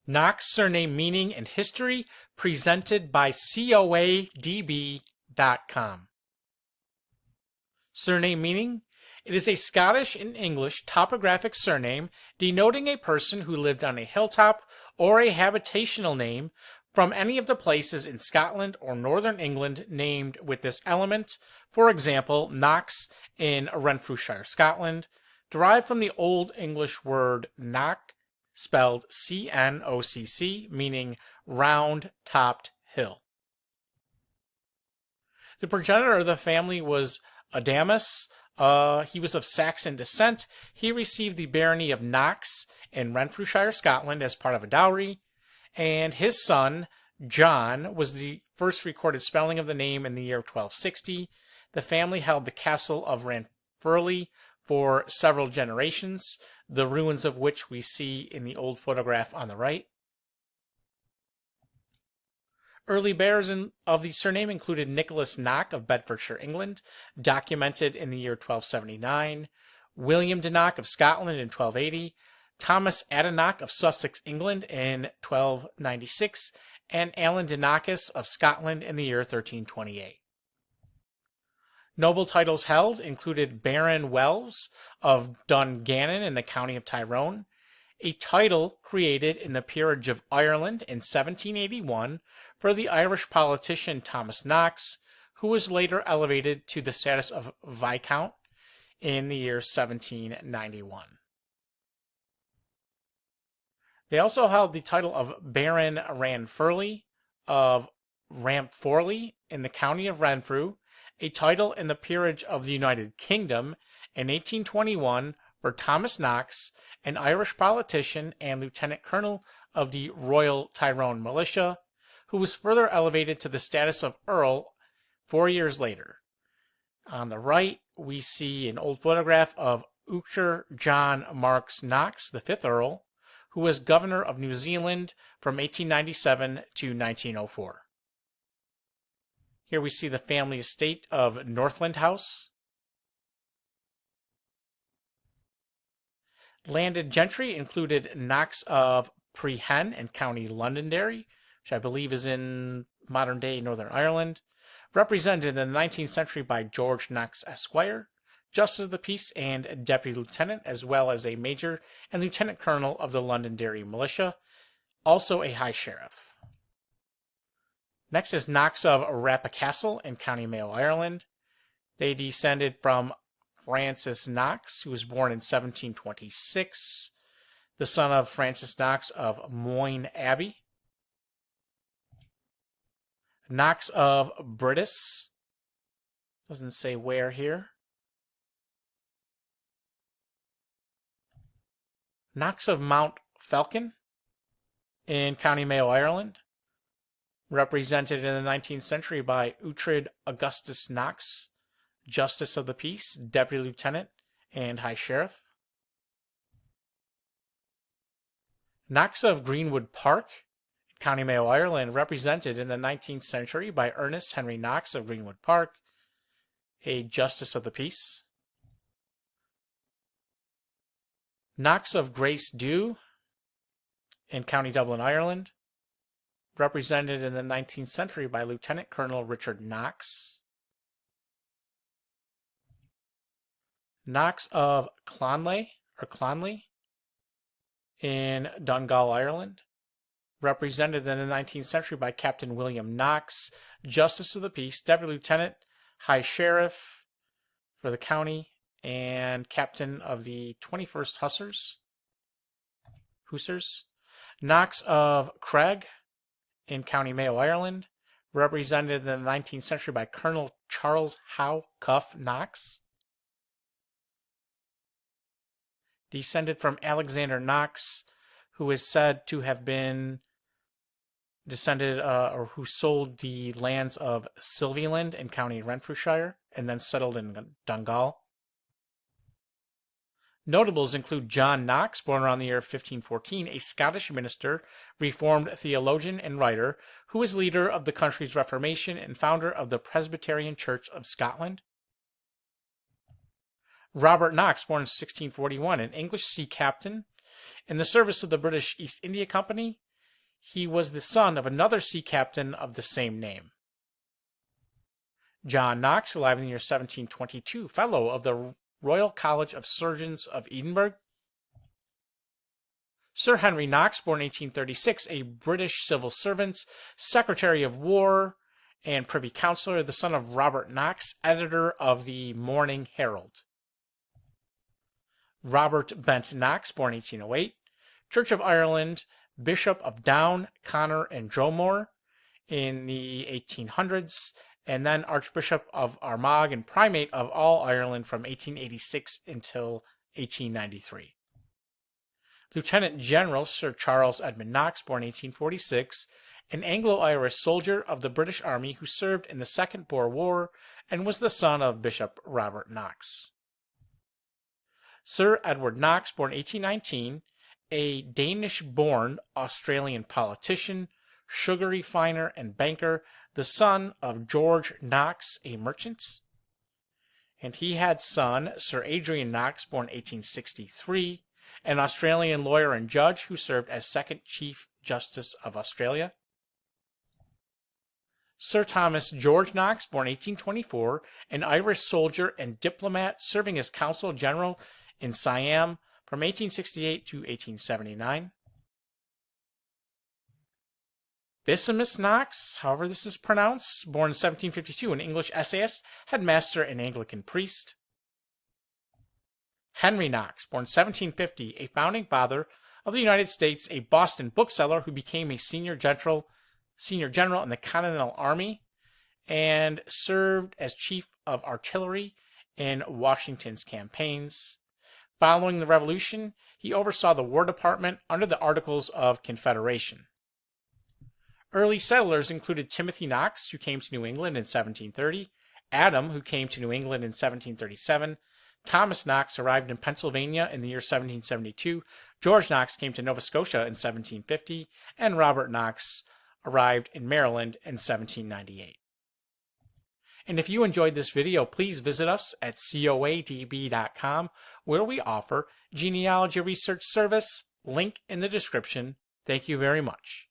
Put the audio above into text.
Knox Surname Meaning and History, presented by coadb.com. Surname meaning: it is a Scottish and English topographic surname denoting a person who lived on a hilltop, or a habitational name from any of the places in Scotland or northern England named with this element. For example, Knox in Renfrewshire, Scotland, derived from the Old English word knock, spelled cnocc, meaning round-topped hill. The progenitor of the family was Adamus. He was of Saxon descent. He received the barony of Knox in Renfrewshire, Scotland, as part of a dowry, and his son, John, was the first recorded spelling of the name in the year 1260. The family held the castle of Ranfurly for several generations, the ruins of which we see in the old photograph on the right. Early bearers of the surname included Nicholas Knock of Bedfordshire, England, documented in the year 1279, William de Cnoc of Scotland in 1280, Thomas Knox of Sussex, England in 1296, and Alan de Knockis of Scotland in the year 1328. Noble titles held included Baron Wells of Dungannon in the County of Tyrone, a title created in the Peerage of Ireland in 1781 for the Irish politician Thomas Knox, who was later elevated to the status of Viscount in the year 1791. They also held the title of Baron Ranfurly of Ranfurly in the County of Renfrew, a title in the Peerage of the United Kingdom in 1821 for Thomas Knox, an Irish politician and lieutenant colonel of the Royal Tyrone Militia, who was further elevated to the status of Earl 4 years later. On the right, we see an old photograph of Uchter John Marks Knox, the 5th Earl, who was governor of New Zealand from 1897 to 1904. Here we see the family estate of Northland House. Landed gentry included Knox of Prehen in County Londonderry, which I believe is in modern-day Northern Ireland, represented in the 19th century by George Knox, Esquire, Justice of the Peace and Deputy Lieutenant, as well as a Major and Lieutenant Colonel of the Londonderry Militia, also a High Sheriff. Next is Knox of Rapacastle in County Mayo, Ireland. They descended from Francis Knox, who was born in 1726, the son of Francis Knox of Moyne Abbey. Knox of Brittis, doesn't say where here. Knox of Mount Falcon in County Mayo, Ireland, represented in the 19th century by Uhtred Augustus Knox, Justice of the Peace, Deputy Lieutenant, and High Sheriff. Knox of Greenwood Park, County Mayo, Ireland, represented in the 19th century by Ernest Henry Knox of Greenwood Park, a Justice of the Peace. Knox of Grace Dew in County Dublin, Ireland, represented in the 19th century by Lieutenant Colonel Richard Knox. Knox of Clonley in Donegal, Ireland, represented in the 19th century by Captain William Knox, Justice of the Peace, Deputy Lieutenant, High Sheriff for the county, and Captain of the 21st Hussars. Knox of Craig in County Mayo, Ireland, represented in the 19th century by Colonel Charles Howe Cuff Knox. Descended from Alexander Knox, who is said to have been descended or who sold the lands of Sylvialand in County Renfrewshire and then settled in Donegal. Notables include John Knox, born around the year 1514, a Scottish minister, reformed theologian, and writer, who was leader of the country's Reformation and founder of the Presbyterian Church of Scotland. Robert Knox, born in 1641, an English sea captain in the service of the British East India Company, He was the son of another sea captain of the same name. John Knox, alive in the year 1722, Fellow of the Royal College of Surgeons of Edinburgh. Sir Henry Knox, born 1836, a British civil servant, Secretary of War, and Privy Councillor, the son of Robert Knox, editor of the Morning Herald. Robert Bent Knox, born 1808, Church of Ireland, Bishop of Down, Connor, and Dromore in the 1800s, and then Archbishop of Armagh and Primate of all Ireland from 1886 until 1893. Lieutenant General Sir Charles Edmund Knox, born 1846, an Anglo-Irish soldier of the British Army who served in the Second Boer War and was the son of Bishop Robert Knox. Sir Edward Knox, born 1819, a Danish-born Australian politician, sugar refiner, and banker, the son of George Knox, a merchant. And he had son Sir Adrian Knox, born 1863, an Australian lawyer and judge who served as Second Chief Justice of Australia. Sir Thomas George Knox, born 1824, an Irish soldier and diplomat serving as Consul General in Siam from 1868 to 1879. Viscount Knox, however this is pronounced, born 1752, an English essayist, headmaster, and Anglican priest. Henry Knox, born 1750, a founding father of the United States, a Boston bookseller who became a senior general in the Continental Army and served as chief of artillery in Washington's campaigns. Following the Revolution, he oversaw the War Department under the Articles of Confederation. Early settlers included Timothy Knox, who came to New England in 1730, Adam, who came to New England in 1737, Thomas Knox arrived in Pennsylvania in the year 1772, George Knox came to Nova Scotia in 1750, and Robert Knox arrived in Maryland in 1798. And if you enjoyed this video, please visit us at coadb.com, where we offer genealogy research service, link in the description. Thank you very much.